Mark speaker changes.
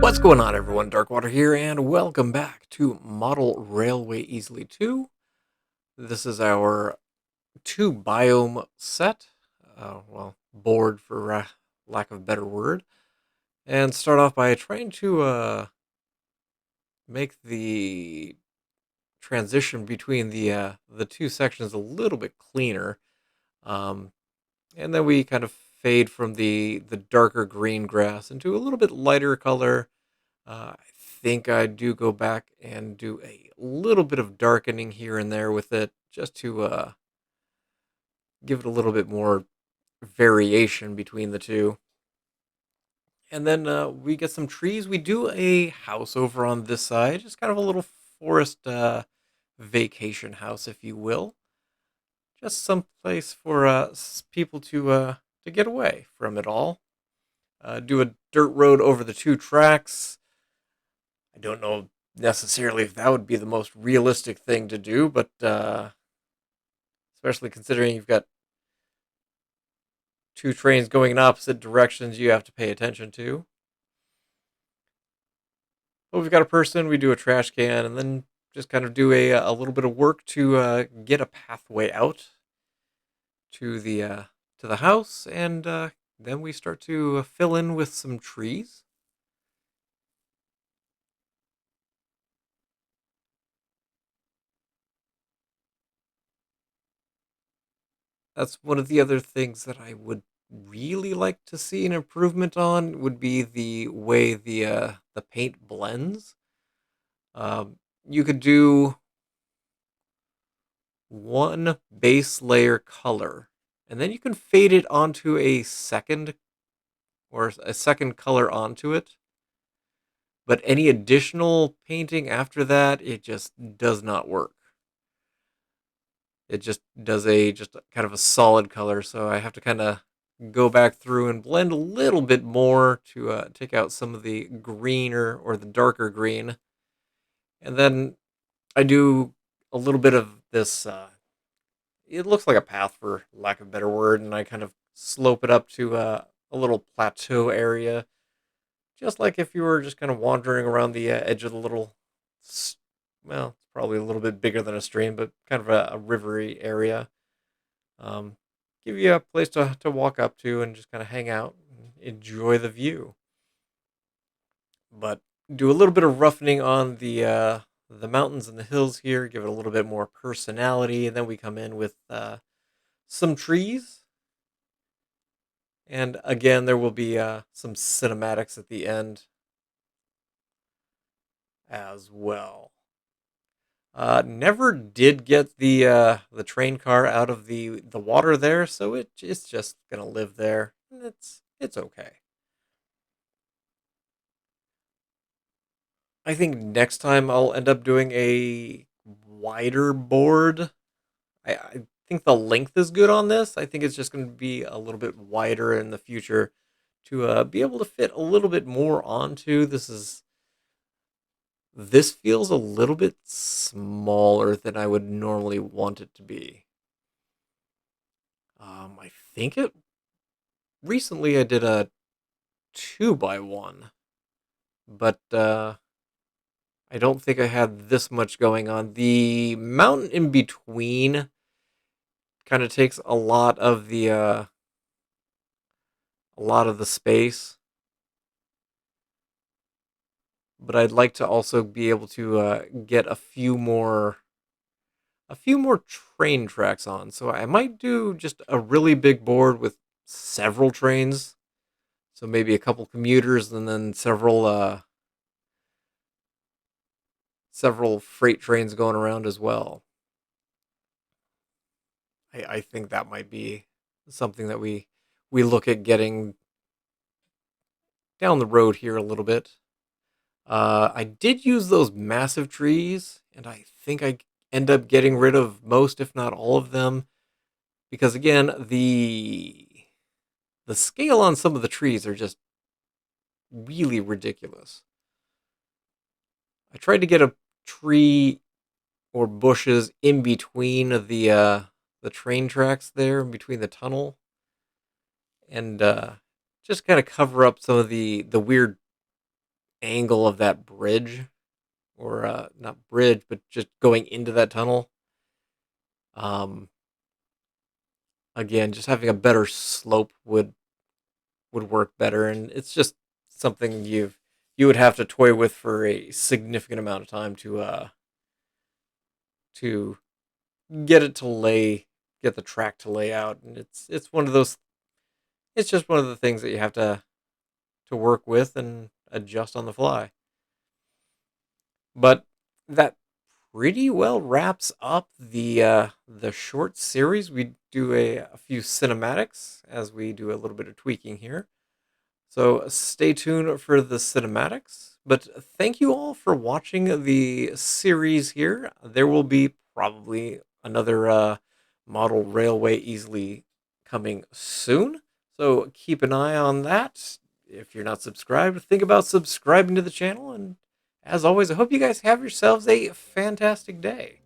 Speaker 1: What's going on, everyone? Darkwater here, and welcome back to Model Railway Easily 2. This is our two biome set, board for lack of a better word, and start off by trying to make the transition between the two sections a little bit cleaner, um, and then we kind of fade from the darker green grass into a little bit lighter color. I think I do go back and do a little bit of darkening here and there with it, just to give it a little bit more variation between the two. And then we get some trees. We do a house over on this side, just kind of a little forest vacation house, if you will. Just some place for people to get away from it all. Do a dirt road over the two tracks. I don't know necessarily if that would be the most realistic thing to do, but especially considering you've got two trains going in opposite directions, you have to pay attention to. But we've got a person, we do a trash can, and then just kind of do a little bit of work to get a pathway out to the house, and then we start to fill in with some trees. That's one of the other things that I would really like to see an improvement on would be the way the paint blends. You could do one base layer color, and then you can fade it onto a second or a second color onto it. But any additional painting after that, it just does not work. It just does just kind of a solid color, so I have to kind of go back through and blend a little bit more to take out some of the greener or the darker green, and then I do a little bit of this. It looks like a path, for lack of a better word, and I kind of slope it up to a little plateau area, just like if you were just kind of wandering around the edge of the little, well, it's probably a little bit bigger than a stream, but kind of a rivery area. Um, Give you a place to walk up to and just kind of hang out and enjoy the view. But do a little bit of roughening on the mountains and the hills here, give it a little bit more personality, and then we come in with some trees. And again, there will be some cinematics at the end as well. Never did get the train car out of the water there, so it's just gonna live there. It's okay. I think next time I'll end up doing a wider board. I think the length is good on this. I think it's just going to be a little bit wider in the future to be able to fit a little bit more onto. This feels a little bit smaller than I would normally want it to be. I think it recently I did a 2x1, but I don't think I had this much going on. The mountain in between kind of takes a lot of the space, but I'd like to also be able to get a few more train tracks on. So I might do just a really big board with several trains. So maybe a couple commuters and then several freight trains going around as well. I think that might be something that we look at getting down the road here a little bit. I did use those massive trees, and I think I end up getting rid of most, if not all of them, because again, the scale on some of the trees are just really ridiculous. I tried to get a tree or bushes in between the train tracks there, in between the tunnel, and just kind of cover up some of the weird angle of that bridge, or not bridge, but just going into that tunnel. Um, Again, just having a better slope would work better, and it's just something you would have to toy with for a significant amount of time to get it to get the track to lay out, and it's one of those. It's just one of the things that you have to work with and adjust on the fly. But that pretty well wraps up the short series. We do a few cinematics as we do a little bit of tweaking here. So stay tuned for the cinematics. But thank you all for watching the series here. There will be probably another model railway easily coming soon. So keep an eye on that. If you're not subscribed, think about subscribing to the channel. And as always, I hope you guys have yourselves a fantastic day.